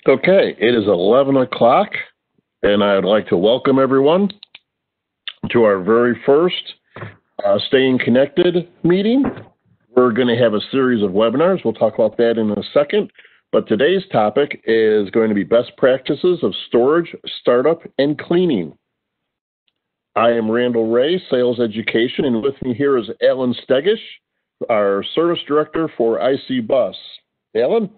Okay, it is 11 o'clock, and I'd like to welcome everyone to our very first Staying Connected meeting. We're going to have a series of webinars. We'll talk about that in a second, but today's topic is going to be best practices of storage, startup, and cleaning. I am Randall Ray, Sales Education, and with me here is Alan Stegish, our Service Director for IC Bus. Alan?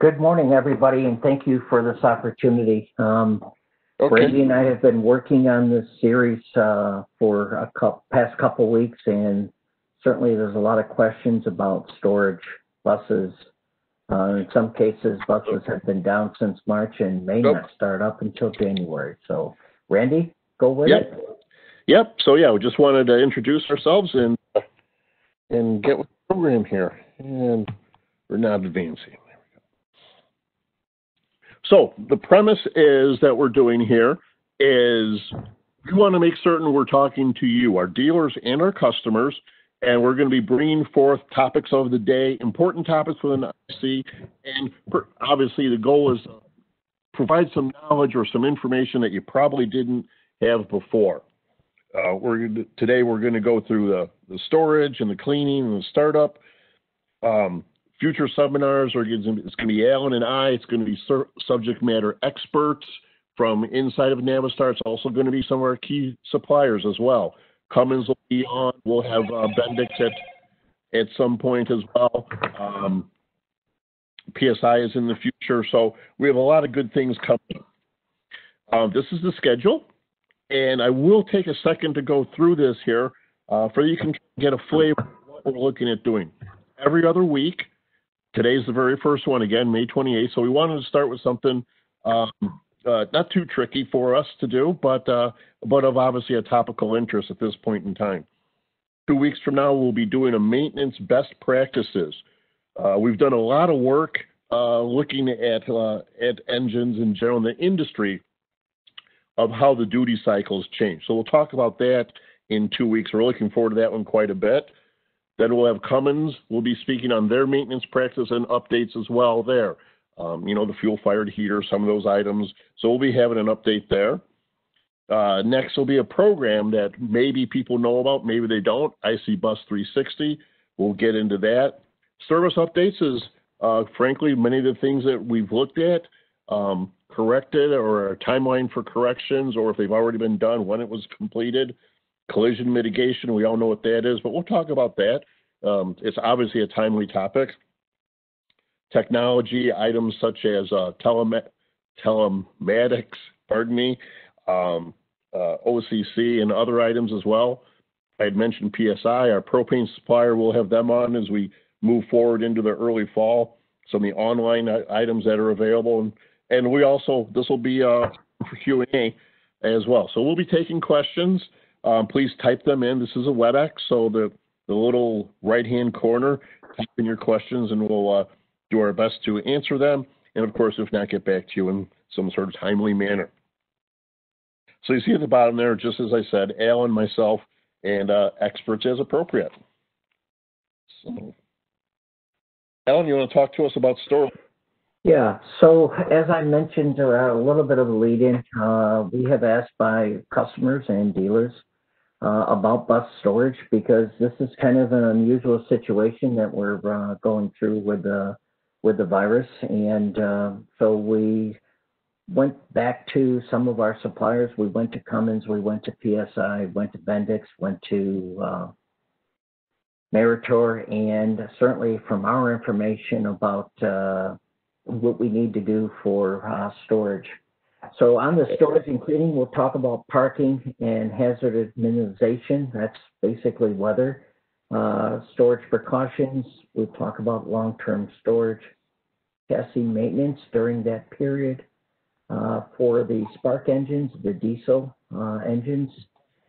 Good morning, everybody, and thank you for this opportunity. Brady and I have been working on this series for past couple weeks, and certainly there's a lot of questions about storage buses. In some cases, buses have been down since March and may not start up until January. So, Randy, go with it. Yep. So, we just wanted to introduce ourselves and get with the program here. And we're not advancing. So the premise is that we're doing here is we want to make certain we're talking to you, our dealers and our customers, and we're going to be bringing forth topics of the day, important topics within IC, and obviously the goal is to provide some knowledge or some information that you probably didn't have before. Today we're going to go through the storage and the cleaning and the startup. Future seminars it's going to be Alan and I. It's going to be subject matter experts from inside of Navistar. It's also going to be some of our key suppliers as well. Cummins will be on. We'll have Bendix at some point as well. PSI is in the future. So we have a lot of good things coming. This is the schedule, and I will take a second to go through this here so you can get a flavor of what we're looking at doing. Every other week. Today's the very first one, again, May 28th. So we wanted to start with something not too tricky for us to do, but of obviously a topical interest at this point in time. 2 weeks from now, we'll be doing a maintenance best practices. We've done a lot of work looking at engines in general in the industry of how the duty cycles change. So we'll talk about that in 2 weeks. We're looking forward to that one quite a bit. Then we'll have Cummins. We'll be speaking on their maintenance practice and updates as well there. The fuel-fired heater, some of those items. So we'll be having an update there. Next will be a program that maybe people know about, maybe they don't. IC Bus 360. We'll get into that. Service updates is, frankly, many of the things that we've looked at, corrected or a timeline for corrections, or if they've already been done, when it was completed. Collision mitigation, we all know what that is, but we'll talk about that. It's obviously a timely topic. Technology items such as telematics, OCC, and other items as well. I had mentioned PSI, our propane supplier. We'll have them on as we move forward into the early fall. Some of the online items that are available, and we also this will be for Q&A as well. So we'll be taking questions. Please type them in. This is a WebEx, so the little right-hand corner, type in your questions, and we'll do our best to answer them. And, of course, if not, get back to you in some sort of timely manner. So you see at the bottom there, just as I said, Alan, myself, and experts as appropriate. So, Alan, you want to talk to us about storage? Yeah, so as I mentioned, a little bit of a lead-in, we have asked by customers and dealers about bus storage because this is kind of an unusual situation that we're going through with the virus. And so we went back to some of our suppliers. We went to Cummins, we went to PSI, went to Bendix, went to Meritor, and certainly from our information about what we need to do for storage. So on the storage and cleaning, we'll talk about parking and hazard minimization. That's basically weather. Storage precautions, we'll talk about long-term storage. Chassis maintenance during that period. For the spark engines, the diesel engines,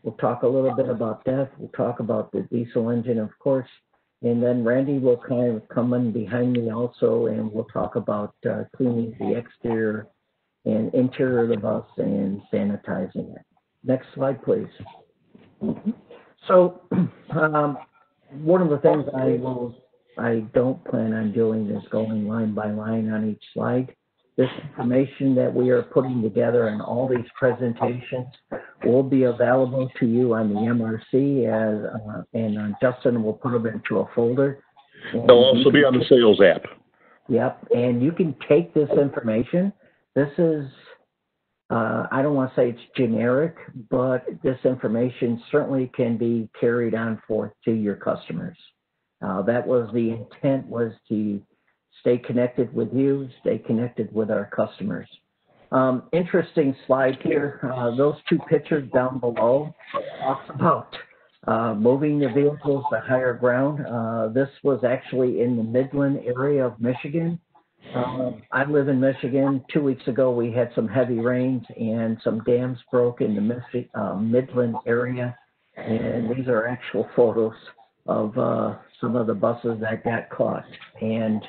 we'll talk a little bit about that. We'll talk about the diesel engine, of course. And then Randy will kind of come in behind me also, and we'll talk about cleaning the exterior and interior of the bus and sanitizing it. Next slide, please. So one of the things I don't plan on doing is going line by line on each slide. This information that we are putting together in all these presentations will be available to you on the MRC, and Justin will put them into a folder. They'll also be on the sales app. Yep, and you can take this information. This is, I don't want to say it's generic, but this information certainly can be carried on forth to your customers. That was the intent, was to stay connected with you, stay connected with our customers. Interesting slide here. Those two pictures down below talks about moving the vehicles to higher ground. This was actually in the Midland area of Michigan. I live in Michigan. 2 weeks ago, we had some heavy rains and some dams broke in the Midland area. And these are actual photos of some of the buses that got caught. And,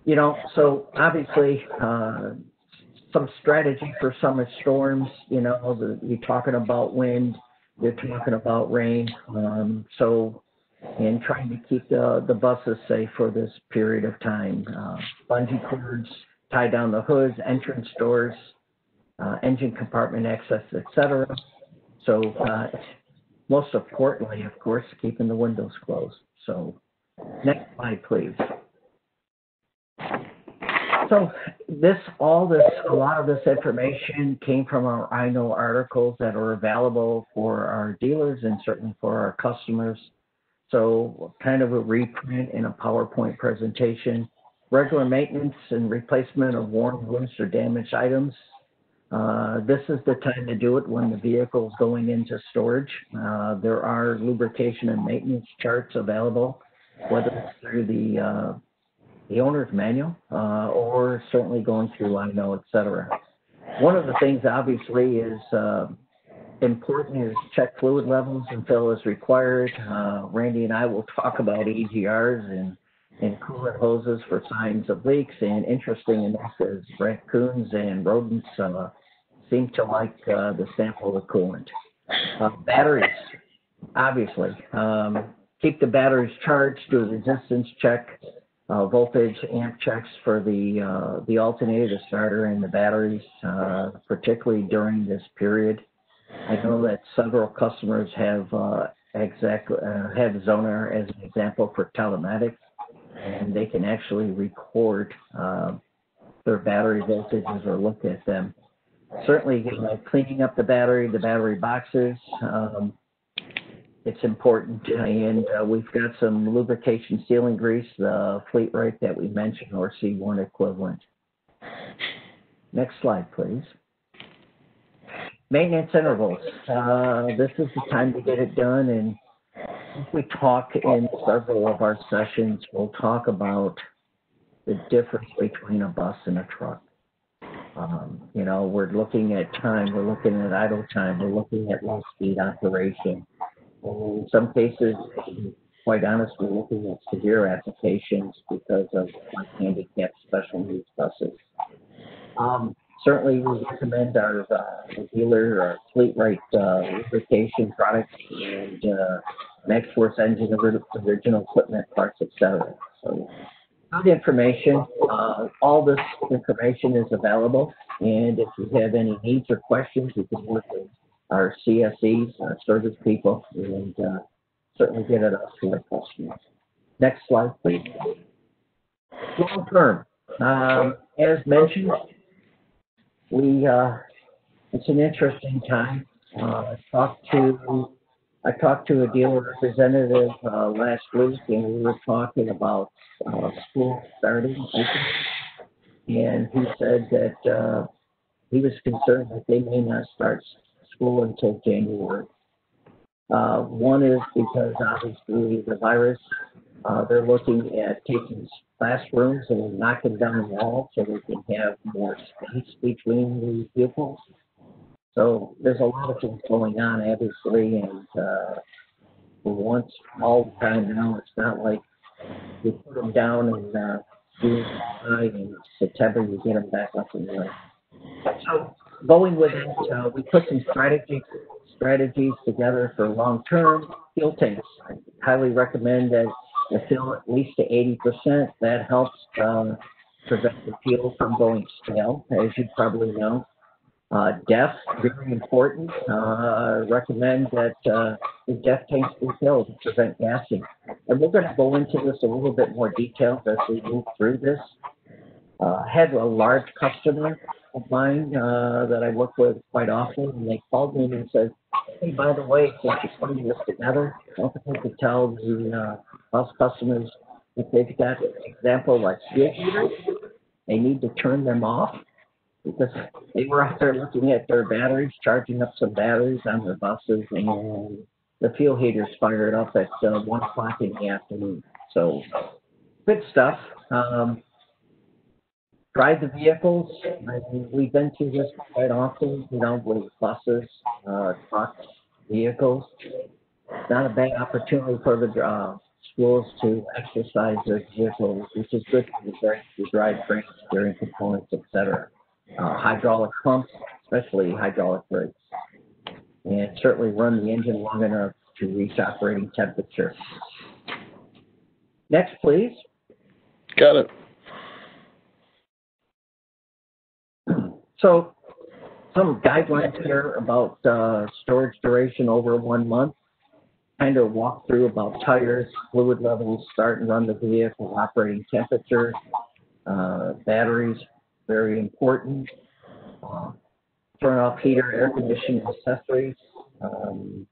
you know, so obviously, some strategy for summer storms, you know, you're talking about wind, you're talking about rain. And trying to keep the buses safe for this period of time. Bungee cords, tie down the hoods, entrance doors, engine compartment access, etc. So most importantly, of course, keeping the windows closed. So next slide, please. So a lot of this information came from our I Know articles that are available for our dealers and certainly for our customers. So kind of a reprint in a PowerPoint presentation, regular maintenance and replacement of worn, loose, or damaged items. This is the time to do it when the vehicle is going into storage. There are lubrication and maintenance charts available, whether it's through the owner's manual or certainly going through I Know, etc. One of the things obviously is important is check fluid levels and fill as required. Randy and I will talk about EGRs and coolant hoses for signs of leaks. And interesting enough is raccoons and rodents seem to like the sample of coolant. Batteries, obviously. Keep the batteries charged, do a resistance check, voltage amp checks for the alternator, the starter, and the batteries, particularly during this period. I know that several customers have Zonar as an example for telematics, and they can actually record their battery voltages or look at them. Certainly, cleaning up the battery boxes, it's important. And we've got some lubrication sealing grease, the Fleet Right that we mentioned, or C1 equivalent. Next slide, please. Maintenance intervals. This is the time to get it done, and we talk in several of our sessions, we'll talk about the difference between a bus and a truck. You know, we're looking at time, we're looking at idle time, we're looking at low speed operation. And in some cases, quite honestly, we're looking at severe applications because of handicapped special needs buses. Certainly, we recommend our dealer, our Fleet Right lubrication products and MaxForce engine original equipment parts, etc. So, good information. All this information is available, and if you have any needs or questions, you can work with our CSEs, our service people, and certainly get it up to our customers. Next slide, please. Long term, as mentioned. It's an interesting time. I talked to a dealer representative last week, and we were talking about school starting, and he said that he was concerned that they may not start school until January. One is because obviously the virus, they're looking at taking classrooms and knocking down walls so they can have more space between the pupils. So there's a lot of things going on, obviously, and for once, all the time now, it's not like you put them down and in September you get them back up and running. So going with it, we put some strategies together for long-term fuel tanks. I highly recommend that you fill at least to 80%. That helps prevent the fuel from going stale, as you probably know. DEF, very important. Recommend that the DEF tanks be filled to prevent gassing. And we're going to go into this a little bit more detail as we move through this. Had a large customer of mine that I work with quite often, and they called me and said, "Hey, by the way, since you're putting this together, don't forget to tell the us customers if they've got, an example, like fuel heaters, they need to turn them off." Because they were out there looking at their batteries, charging up some batteries on their buses, and the fuel heaters fired up at 1 o'clock in the afternoon. So, good stuff. Drive the vehicles. We've been through this quite often, with buses, trucks, vehicles. It's not a bad opportunity for the schools to exercise their vehicles, which is good for the brakes, the drive brakes, steering components, etc. Hydraulic pumps, especially hydraulic brakes, and certainly run the engine long enough to reach operating temperature. Next, please. Got it. So, some guidelines here about storage duration over 1 month. Kind of walk through about tires, fluid levels, start and run the vehicle, operating temperature, batteries, very important. Turn off heater, air conditioning accessories. One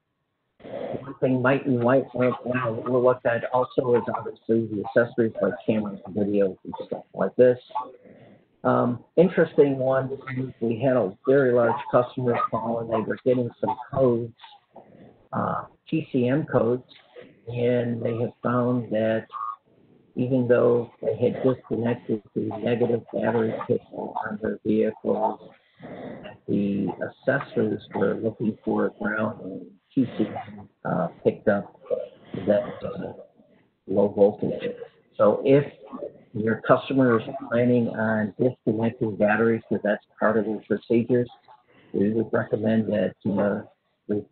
thing you might want to look at also is obviously the accessories like cameras and videos and stuff like this. Interesting one, we had a very large customer call and they were getting some codes, TCM codes, and they have found that even though they had disconnected the negative battery signal on their vehicles, the accessories were looking for a ground, and TCM picked up that low voltage. So if your customer is planning on disconnecting batteries, because that's part of the procedures, we would recommend that we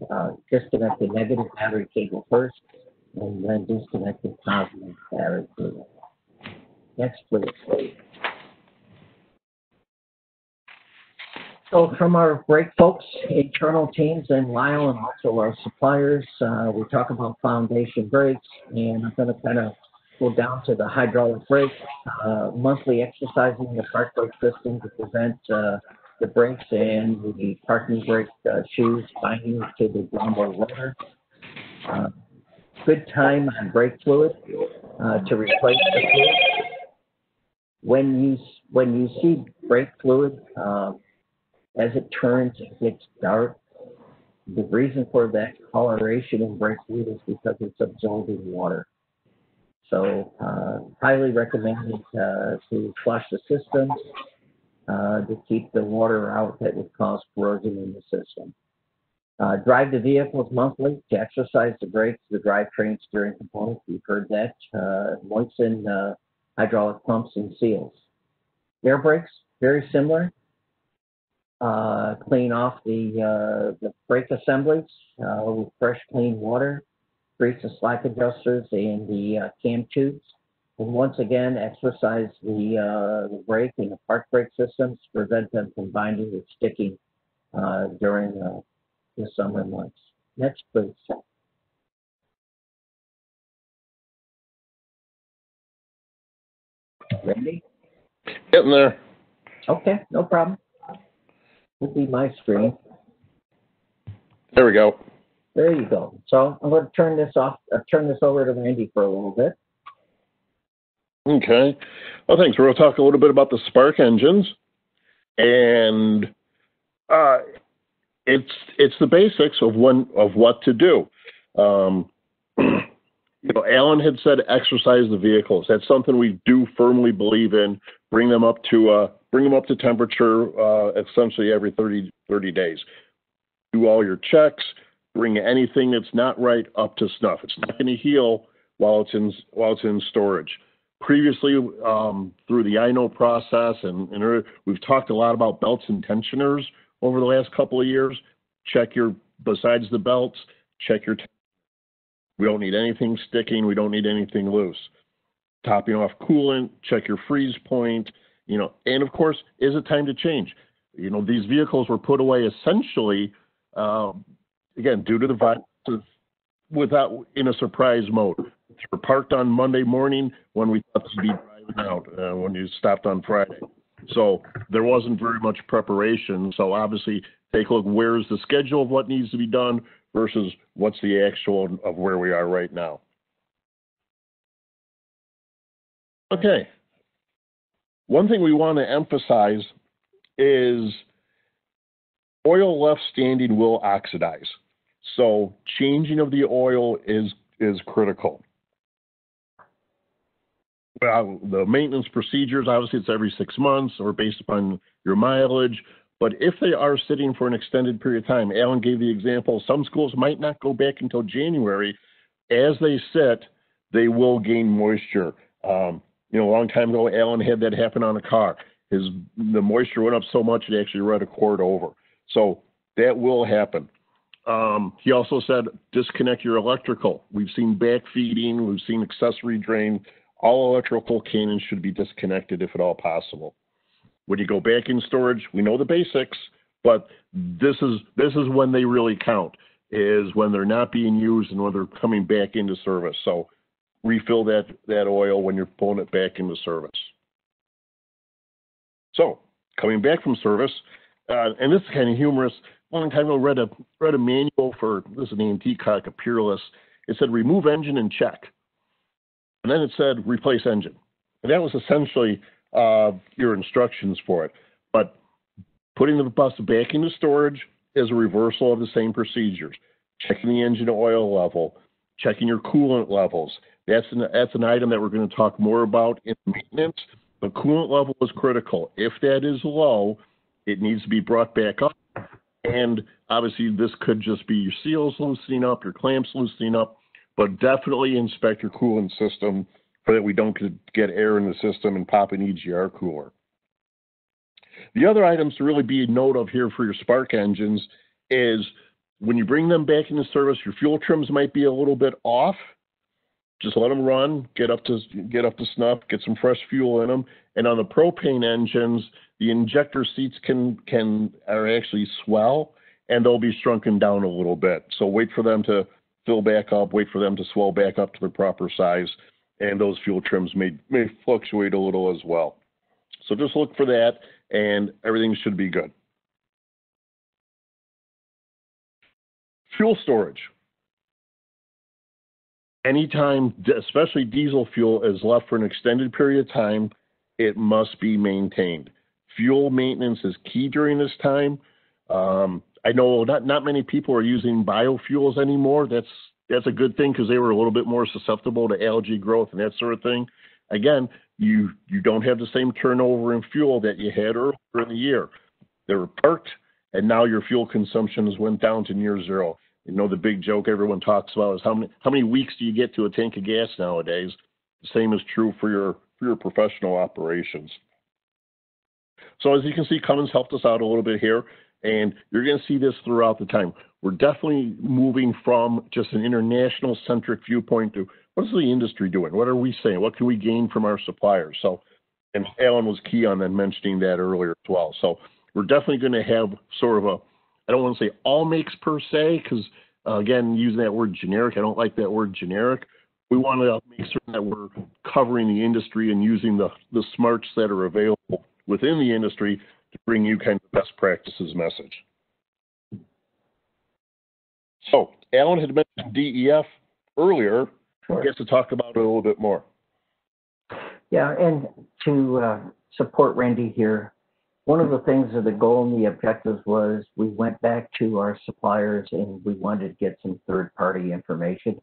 disconnect the negative battery cable first, and then disconnect the positive battery cable. Next, please. So from our brake folks, internal teams, and Lyle, and also our suppliers, we talk about foundation brakes, and I'm going to kind of go down to the hydraulic brake, monthly exercising the park brake system to prevent the brakes and the parking brake shoes binding to the ground bar rotor. Good time on brake fluid to replace the fluid. When you see brake fluid, as it turns, it gets dark. The reason for that coloration in brake fluid is because it's absorbing water. So highly recommended to flush the system to keep the water out that would cause corrosion in the system. Drive the vehicles monthly to exercise the brakes, the drivetrain, steering components. You've heard that. Moisten hydraulic pumps and seals. Air brakes, very similar. Clean off the brake assemblies with fresh, clean water. Grease the slack adjusters and the cam tubes. And once again, exercise the brake and the park brake systems to prevent them from binding or sticking during the summer months. Next, please. Randy? Getting there. Okay, no problem. Would be my screen. There we go. There you go. So I'm going to turn this over to Randy for a little bit. Okay. Well, thanks. We're going to talk a little bit about the spark engines, and it's the basics of what to do. Alan had said exercise the vehicles. That's something we do firmly believe in. Bring them up to temperature essentially every 30 days. Do all your checks. Bring anything that's not right up to snuff. It's not going to heal while it's in storage. Previously, through the I know process, and we've talked a lot about belts and tensioners over the last couple of years. Besides the belts, check your. We don't need anything sticking. We don't need anything loose. Topping off coolant. Check your freeze point. And of course, is it time to change? These vehicles were put away essentially, again, due to the virus, in a surprise mode. They were parked on Monday morning when we thought they'd be driving out, when you stopped on Friday. So there wasn't very much preparation. So obviously, take a look, where's the schedule of what needs to be done versus what's the actual of where we are right now. Okay. One thing we want to emphasize is oil left standing will oxidize. So changing of the oil is critical. Well, the maintenance procedures, obviously it's every 6 months or based upon your mileage. But if they are sitting for an extended period of time, Alan gave the example, some schools might not go back until January. As they sit, they will gain moisture. A long time ago, Alan had that happen on a car. The moisture went up so much it actually ran a cord over. So that will happen. He also said, disconnect your electrical. We've seen backfeeding, we've seen accessory drain. All electrical cannons should be disconnected if at all possible. When you go back in storage, we know the basics, but this is when they really count, is when they're not being used and when they're coming back into service. So refill that oil when you're pulling it back into service. So coming back from service, and this is kind of humorous. A long time ago, read a manual for, this is an antique car, like a Peerless. It said remove engine and check, and then it said replace engine, and that was essentially your instructions for it. But putting the bus back into storage is a reversal of the same procedures. Checking the engine oil level, checking your coolant levels. That's an item that we're going to talk more about in maintenance. The coolant level is critical. If that is low, it needs to be brought back up. And obviously, this could just be your seals loosening up, your clamps loosening up, but definitely inspect your coolant system so that we don't get air in the system and pop an EGR cooler. The other items to really be a note of here for your spark engines is when you bring them back into service, your fuel trims might be a little bit off. Just let them run, get up to snuff, get some fresh fuel in them. And on the propane engines, the injector seats are actually swell, and they'll be shrunken down a little bit. So wait for them to fill back up, wait for them to swell back up to the proper size, and those fuel trims may fluctuate a little as well. So just look for that, and everything should be good. Fuel storage. Anytime, especially diesel fuel, is left for an extended period of time, it must be maintained. Fuel maintenance is key during this time. I know not many people are using biofuels anymore. That's a good thing because they were a little bit more susceptible to algae growth and that sort of thing. Again, you don't have the same turnover in fuel that you had earlier in the year. They were parked, and now your fuel consumption has went down to near zero. The big joke everyone talks about is how many weeks do you get to a tank of gas nowadays? The same is true for your professional operations. So as you can see, Cummins helped us out a little bit here, and you're going to see this throughout the time. We're definitely moving from just an international centric viewpoint to what is the industry doing? What are we saying? What can we gain from our suppliers? So, and Alan was key on then mentioning that earlier as well. So we're definitely going to have sort of I don't want to say all makes per se, because again, using that word generic, I don't like that word generic. We want to make certain that we're covering the industry and using the smarts that are available within the industry to bring you kind of the best practices message. So Alan had mentioned DEF earlier. Sure. I guess to talk about it a little bit more. Yeah, and to support Randy here, one of the things of the goal and the objectives was we went back to our suppliers and we wanted to get some third-party information,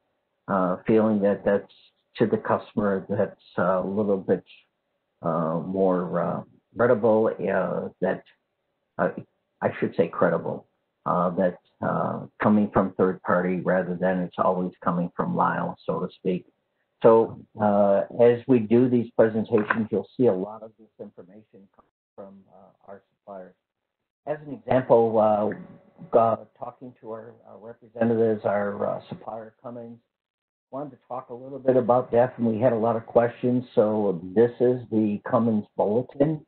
feeling that that's to the customer that's a little bit more credible, that I should say credible, that's coming from third-party rather than it's always coming from Lyle, so to speak. So as we do these presentations, you'll see a lot of this information come from our suppliers. As an example, talking to our representatives, our supplier Cummins, wanted to talk a little bit about DEF, and we had a lot of questions. So this is the Cummins Bulletin.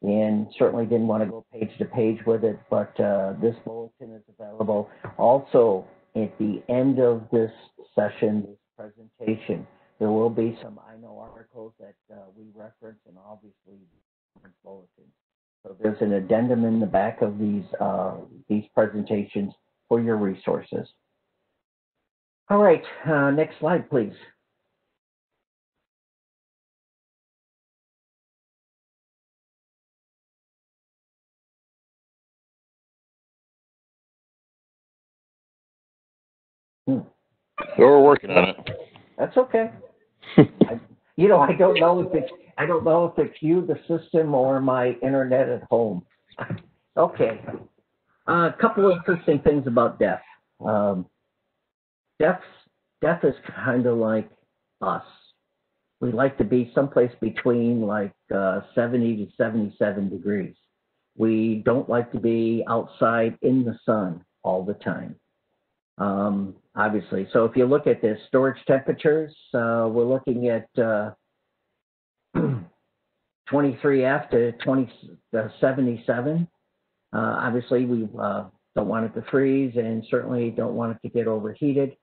and certainly didn't want to go page to page with it, but this bulletin is available. Also, at the end of this session, this presentation, there will be some I know articles that we reference, and obviously bulletins. So there's an addendum in the back of these presentations for your resources. All right, next slide, please. So we're working on it. That's okay. I don't know if it's you, the system, or my internet at home. Okay. A couple of interesting things about deaf. Deaf is kind of like us. We like to be someplace between like 70 to 77 degrees. We don't like to be outside in the sun all the time. Obviously. So if you look at the storage temperatures, we're looking at 23F to 77. Obviously, we don't want it to freeze and certainly don't want it to get overheated.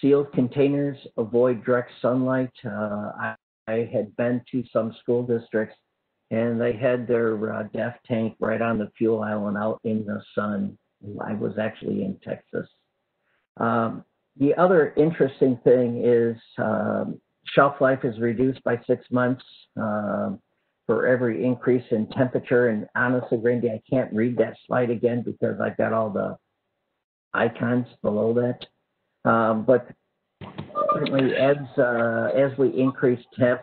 Sealed containers avoid direct sunlight. I had been to some school districts and they had their DEF tank right on the fuel island out in the sun. I was actually in Texas. The other interesting thing is shelf life is reduced by 6 months for every increase in temperature. And honestly, Randy, I can't read that slide again because I've got all the icons below that. But certainly as we increase temp,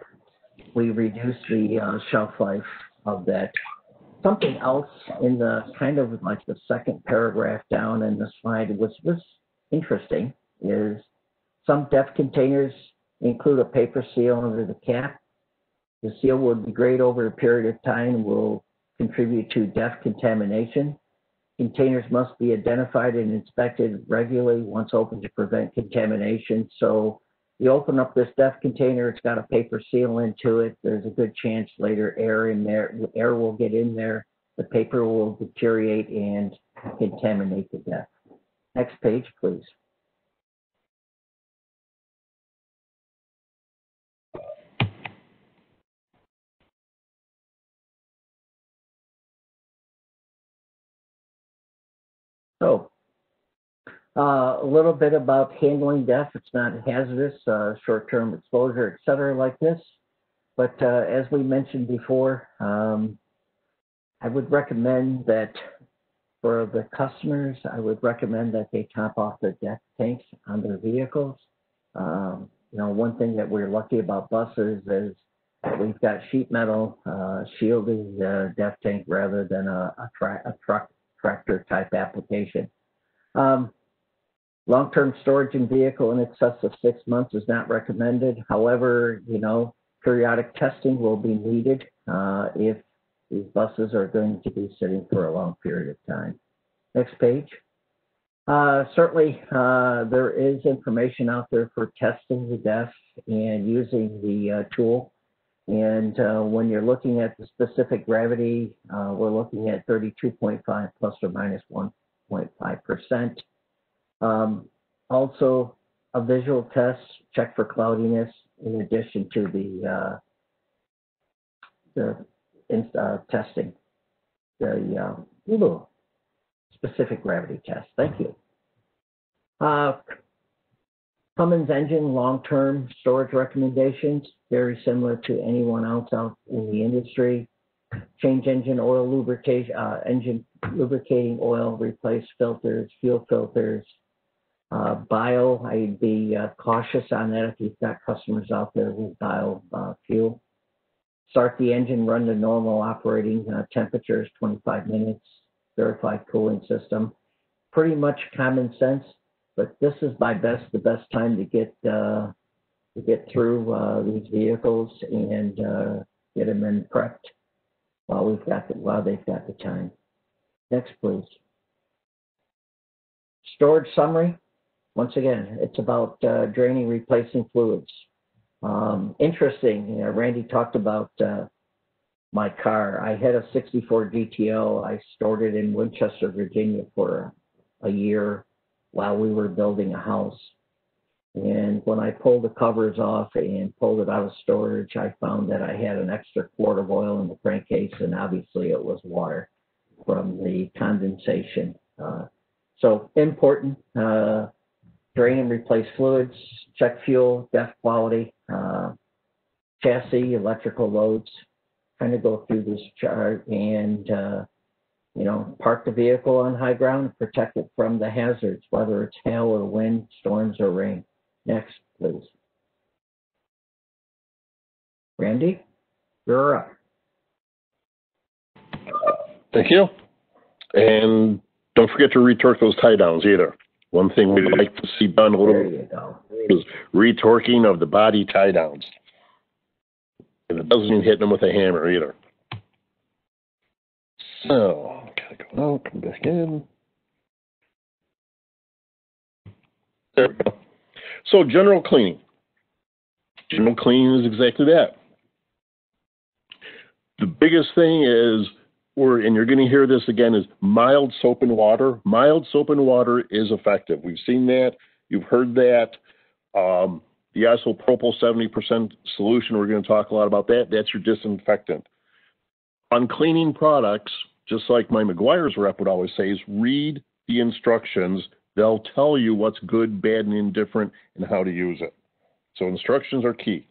we reduce the shelf life of that. Something else in the kind of like the second paragraph down in the slide, which was interesting, is some DEF containers include a paper seal under the cap. The seal will degrade over a period of time and will contribute to DEF contamination. Containers must be identified and inspected regularly once open to prevent contamination. So you open up this DEF container, it's got a paper seal into it. There's a good chance later air will get in there. The paper will deteriorate and contaminate the DEF. Next page, please. So, a little bit about handling DEF. It's not hazardous, short-term exposure, et cetera, like this. But as we mentioned before, I would recommend that for the customers, I would recommend that they top off their DEF tanks on their vehicles. One thing that we're lucky about buses is that we've got sheet metal shielding the DEF tank rather than a tractor type application. Long-term storage in vehicle in excess of 6 months is not recommended. However, periodic testing will be needed if these buses are going to be sitting for a long period of time. Next page. Certainly, there is information out there for testing the DEF and using the tool. And when you're looking at the specific gravity, we're looking at 32.5 plus or minus 1.5%. Also, a visual test, check for cloudiness in addition to the testing, the specific gravity test. Thank you. Cummins engine long-term storage recommendations, very similar to anyone else out in the industry. Change engine oil lubrication, engine lubricating oil, replace filters, fuel filters. Bio, I'd be cautious on that if you've got customers out there with bio fuel. Start the engine, run to normal operating temperatures, 25 minutes, verify cooling system. Pretty much common sense, but this is the best time to get through these vehicles and get them in prepped while they've got the time. Next, please. Storage summary. Once again, it's about draining, replacing fluids. Interesting, Randy talked about my car. I had a 64 GTO. I stored it in Winchester, Virginia for a year while we were building a house. And when I pulled the covers off and pulled it out of storage, I found that I had an extra quart of oil in the crankcase, and obviously it was water from the condensation. So important, drain and replace fluids, check fuel, depth quality, chassis, electrical loads, kind of go through this chart and, park the vehicle on high ground, protect it from the hazards, whether it's hail or wind, storms or rain. Next, please. Randy, you're up. Thank you. And don't forget to retorque those tie downs either. One thing we'd like to see done a little bit is retorquing of the body tie downs. And it doesn't mean hitting them with a hammer either. So, gotta go out, come back in. There we go. So, general cleaning. General cleaning is exactly that. The biggest thing is, and you're going to hear this again, is mild soap and water. Mild soap and water is effective. We've seen that. You've heard that. The isopropyl 70% solution, we're going to talk a lot about that. That's your disinfectant. On cleaning products, just like my McGuire's rep would always say, is read the instructions. They'll tell you what's good, bad, and indifferent and how to use it. So instructions are key.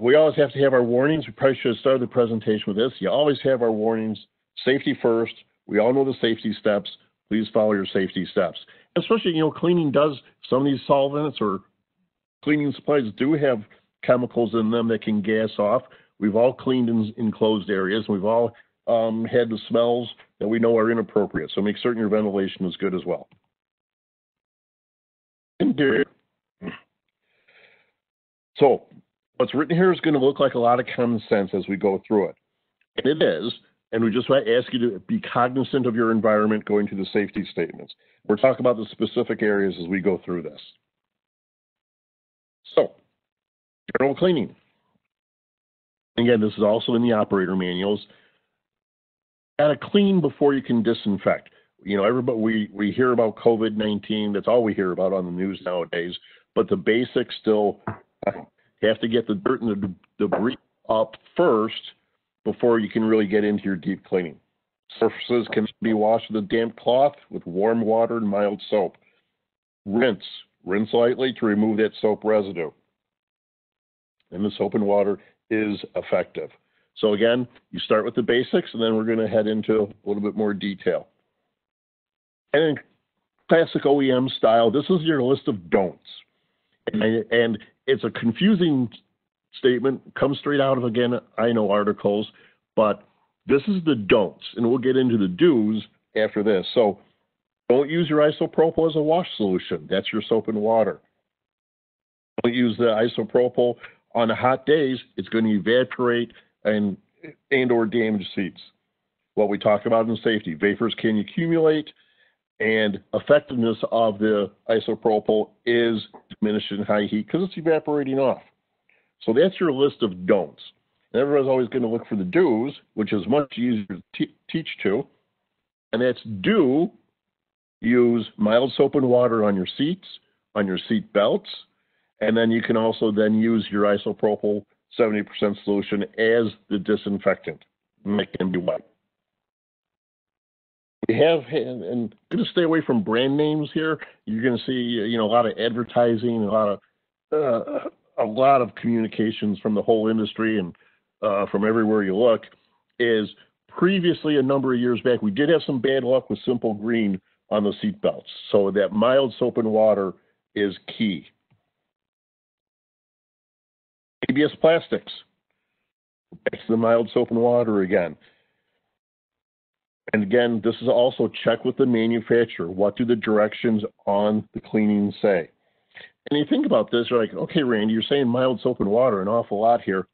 We always have to have our warnings. We probably should have started the presentation with this. You always have our warnings. Safety first. We all know the safety steps. Please follow your safety steps. Especially, cleaning does, some of these solvents or cleaning supplies do have chemicals in them that can gas off. We've all cleaned in enclosed areas. We've all had the smells that we know are inappropriate. So make certain your ventilation is good as well. So what's written here is going to look like a lot of common sense as we go through it. And it is. And we just want to ask you to be cognizant of your environment going through the safety statements. We're talking about the specific areas as we go through this. So, general cleaning. Again, this is also in the operator manuals. Got to clean before you can disinfect. Everybody, we hear about COVID-19. That's all we hear about on the news nowadays. But the basics still have to get the dirt and the debris up first before you can really get into your deep cleaning. Surfaces can be washed with a damp cloth with warm water and mild soap. Rinse. Rinse lightly to remove that soap residue. And the soap and water is effective. So again, you start with the basics, and then we're going to head into a little bit more detail. And in classic OEM style, this is your list of don'ts. And it's a confusing statement, comes straight out of, again, I know articles, but this is the don'ts, and we'll get into the do's after this. So don't use your isopropyl as a wash solution. That's your soap and water. Don't use the isopropyl on hot days. It's going to evaporate and or damage seats. What we talked about in safety, vapors can accumulate, and effectiveness of the isopropyl is diminished in high heat because it's evaporating off. So that's your list of don'ts. And everybody's always going to look for the do's, which is much easier to teach to. And that's do use mild soap and water on your seats, on your seat belts, and then you can also then use your isopropyl 70% solution as the disinfectant. And it can be wet. We have, and I'm going to stay away from brand names here. You're going to see, a lot of advertising, a lot of communications from the whole industry and from everywhere you look. Is previously, a number of years back, we did have some bad luck with Simple Green on the seat belts. So that mild soap and water is key. ABS plastics. Back to the mild soap and water again. And again, this is also check with the manufacturer. What do the directions on the cleaning say? And you think about this, you're like, okay, Randy, you're saying mild soap and water an awful lot here.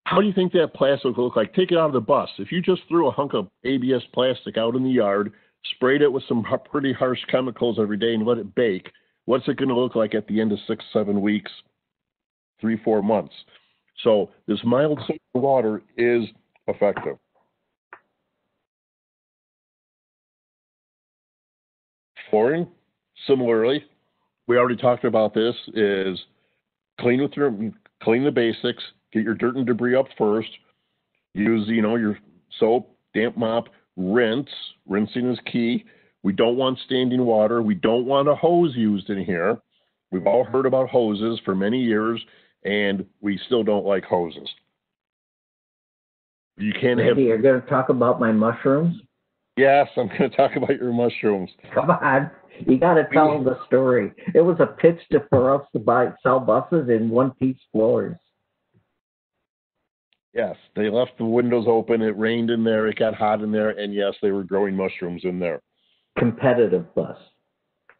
How do you think that plastic will look like? Take it out of the bus. If you just threw a hunk of ABS plastic out in the yard, sprayed it with some pretty harsh chemicals every day and let it bake, what's it going to look like at the end of 6-7 weeks? 3-4 months. So this mild soap and water is effective. Flooring, similarly, we already talked about this, is clean the basics, get your dirt and debris up first, use, your soap, damp mop, rinse. Rinsing is key. We don't want standing water. We don't want a hose used in here. We've all heard about hoses for many years, and we still don't like hoses. You can't Randy, you're going to talk about my mushrooms? Yes, I'm going to talk about your mushrooms. Come on. You got to tell them the story. It was a pitch for us to sell buses in one-piece floors. Yes, they left the windows open. It rained in there. It got hot in there. And yes, they were growing mushrooms in there. Competitive bus.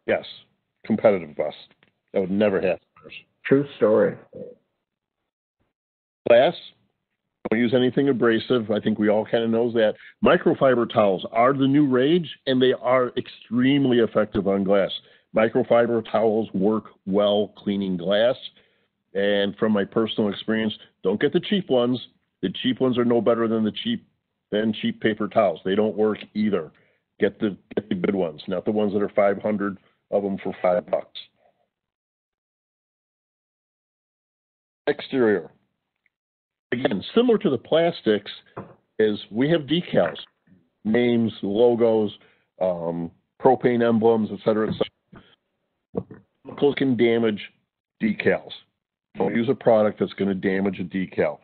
Yes, competitive bus. That would never happen. True story. Glass, don't use anything abrasive. I think we all kind of know that. Microfiber towels are the new rage, and they are extremely effective on glass. Microfiber towels work well cleaning glass. And from my personal experience, don't get the cheap ones. The cheap ones are no better than cheap paper towels. They don't work either. Get the good ones, not the ones that are 500 of them for $5. Exterior. Again, similar to the plastics, is we have decals, names, logos, propane emblems, et cetera, et cetera. Chemicals can damage decals. Don't use a product that's going to damage a decal.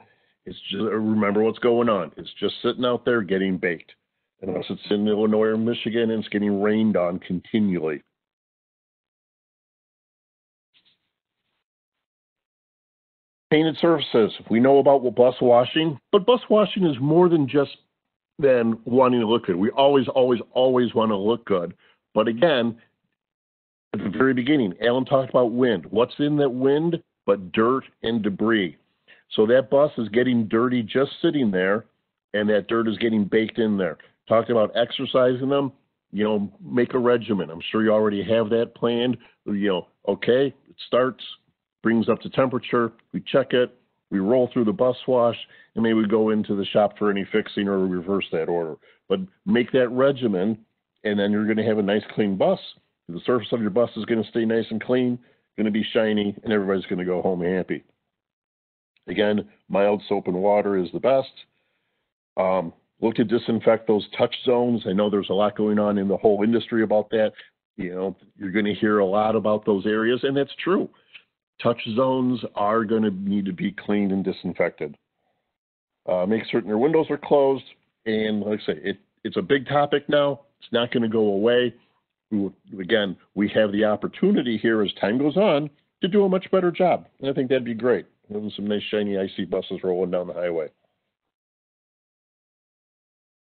It's just, remember what's going on. It's just sitting out there getting baked. Unless it's in Illinois or Michigan and it's getting rained on continually. Painted surfaces. We know about bus washing, but bus washing is more than wanting to look good. We always want to look good. But again, at the very beginning, Alan talked about wind. What's in that wind but dirt and debris? So that bus is getting dirty just sitting there, and that dirt is getting baked in there. Talked about exercising them, make a regimen. I'm sure you already have that planned. Okay, it starts, brings up to temperature, we check it, we roll through the bus wash, and maybe we go into the shop for any fixing or reverse that order. But make that regimen, and then you're going to have a nice clean bus. The surface of your bus is going to stay nice and clean, going to be shiny, and everybody's going to go home happy. Again, mild soap and water is the best. Look to disinfect those touch zones. I know there's a lot going on in the whole industry about that. You're going to hear a lot about those areas, and that's true. Touch zones are going to need to be cleaned and disinfected. Make certain your windows are closed, and like I say, it's a big topic now. It's not going to go away. Again, we have the opportunity here as time goes on to do a much better job, and I think that'd be great. Having some nice, shiny, icy buses rolling down the highway.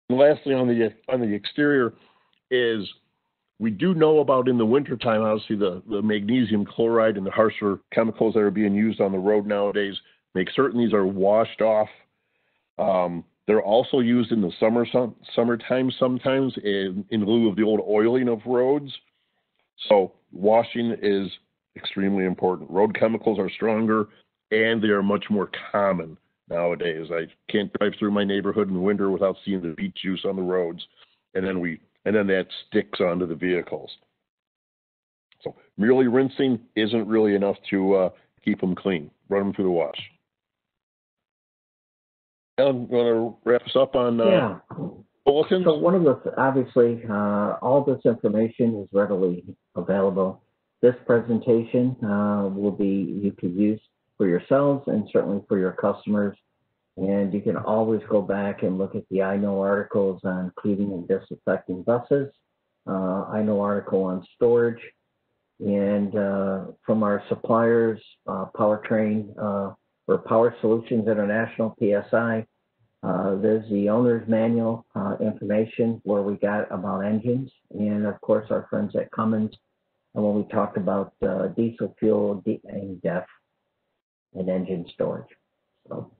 And lastly, on the exterior is we do know about in the wintertime, obviously, the magnesium chloride and the harsher chemicals that are being used on the road nowadays. Make certain these are washed off. They're also used in the summertime sometimes in lieu of the old oiling of roads. So washing is extremely important. Road chemicals are stronger, and they are much more common nowadays. I can't drive through my neighborhood in the winter without seeing the beet juice on the roads, and then that sticks onto the vehicles. So merely rinsing isn't really enough to keep them clean. Run them through the wash. Alan, you want to wrap us up on bulletins? So one of the, obviously, all this information is readily available. This presentation you could use for yourselves and certainly for your customers. And you can always go back and look at the I Know articles on cleaning and disinfecting buses, I Know article on storage, and from our suppliers, Powertrain or Power Solutions International, PSI, there's the owner's manual information where we got about engines, and of course our friends at Cummins, and when we talked about diesel fuel and DEF and engine storage. So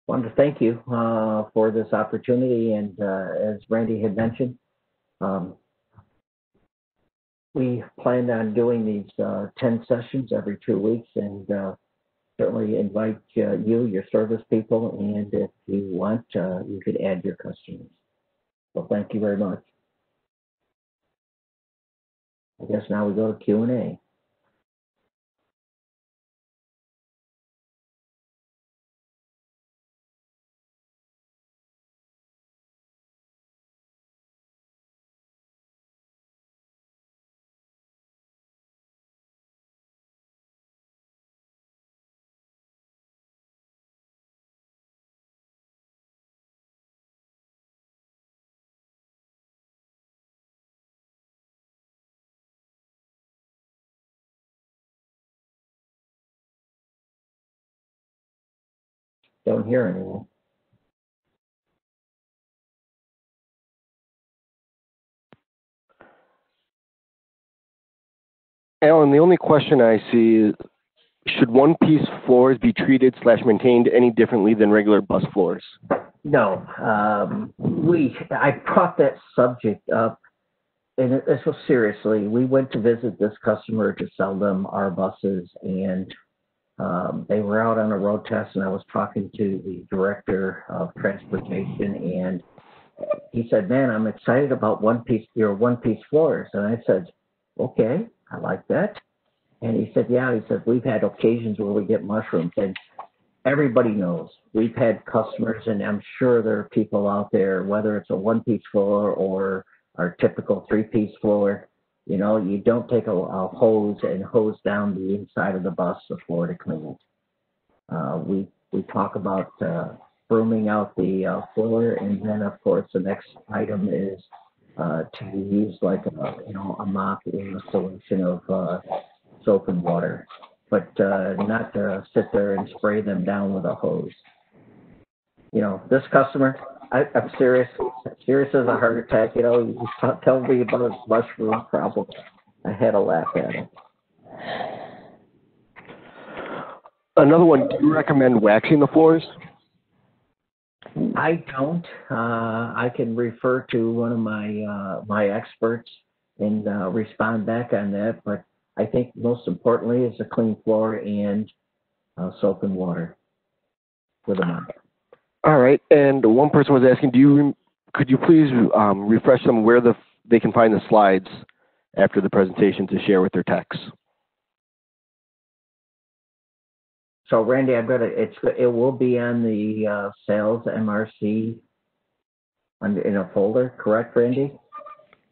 wanted to thank you for this opportunity, and as Randy had mentioned, we planned on doing these 10 sessions every 2 weeks, and certainly invite your service people, and if you want, you could add your customers. So thank you very much. I guess now we go to Q&A. Don't hear anyone. Alan, the only question I see is, should one-piece floors be treated / maintained any differently than regular bus floors? No, I brought that subject up, and this was seriously. We went to visit this customer to sell them our buses, and they were out on a road test, and I was talking to the director of transportation, and he said, "Man, I'm excited about your one-piece floors." And I said, "Okay, I like that." And he said, "Yeah," he said, "we've had occasions where we get mushrooms." And everybody knows we've had customers, and I'm sure there are people out there, whether it's a one-piece floor or our typical three-piece floor, you know, you don't take a hose and hose down the inside of the bus before to clean it. We talk about brooming out the floor, and then of course the next item is to use like a mop in the solution of soap and water, but not to sit there and spray them down with a hose. You know, this customer, I'm serious as a heart attack. You know, you tell me about his mushroom problem. I had a laugh at him. Another one, do you recommend waxing the floors? I don't. I can refer to one of my experts and respond back on that, but I think most importantly is a clean floor and soap and water with a mop. All right. And one person was asking, could you please refresh them where they can find the slides after the presentation to share with their techs? So Randy, it will be on the sales MRC in a folder, correct, Randy?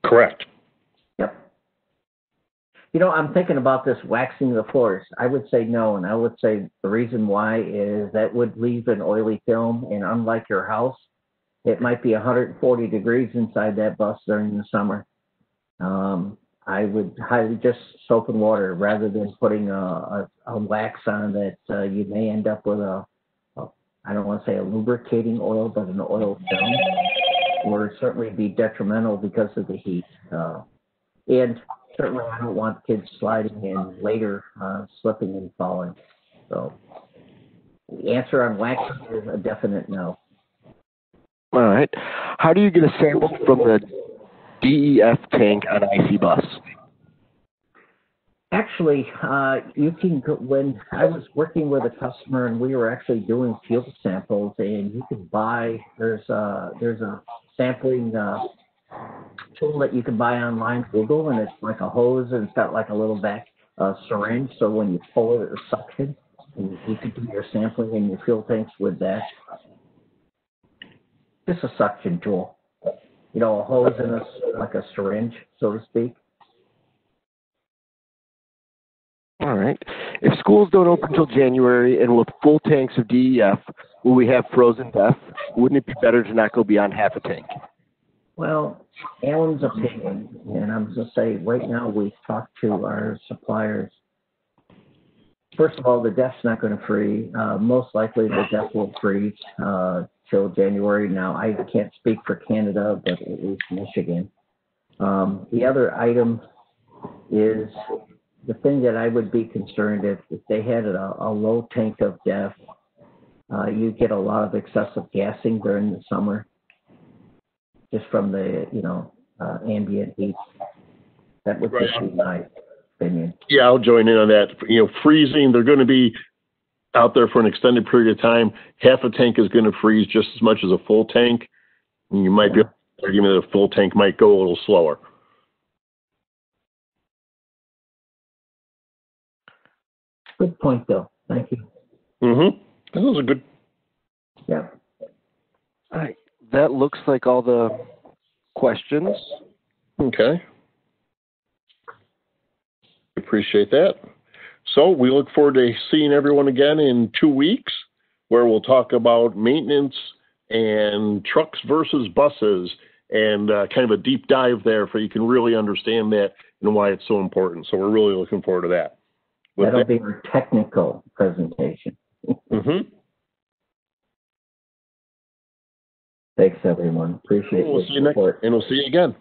Correct. Yep. You know, I'm thinking about this waxing the floors. I would say no, and I would say the reason why is that would leave an oily film, and unlike your house, it might be 140 degrees inside that bus during the summer. I would highly just soap and water rather than putting a wax on that you may end up with I don't want to say a lubricating oil, but an oil film, or certainly be detrimental because of the heat. And certainly I don't want kids sliding in later, slipping and falling. So the answer on waxing is a definite no. All right. How do you get a sample from the DEF tank on IC bus? Actually, you can go, when I was working with a customer and we were actually doing fuel samples, and you can buy, there's a sampling tool that you can buy online, Google, and it's like a hose, and it's got like a little back syringe, so when you pull it, it's suction, and you can do your sampling in your fuel tanks with that. Just a suction tool. You know, a hose and like a syringe, so to speak. All right. If schools don't open until January and with full tanks of DEF, will we have frozen DEF? Wouldn't it be better to not go beyond half a tank? Well, Alan's opinion, and I'm going to say right now we've talked to our suppliers. First of all, the DEF's not going to freeze. Most likely the DEF will freeze till January. Now, I can't speak for Canada, but at least Michigan. The other item is the thing that I would be concerned if they had a low tank of DEF, you get a lot of excessive gassing during the summer, just from the ambient heat. That would be my opinion. Yeah, I'll join in on that. You know, freezing, they're going to be out there for an extended period of time, half a tank is going to freeze just as much as a full tank. And you might be able to argue that a full tank might go a little slower. Good point, Bill. Thank you. That was a good. Yeah. All right. That looks like all the questions. Okay. Appreciate that. So we look forward to seeing everyone again in 2 weeks, where we'll talk about maintenance and trucks versus buses, and kind of a deep dive there so you can really understand that and why it's so important. So we're really looking forward to that. That'll be our technical presentation. Thanks, everyone. Appreciate your support. And we'll see you again.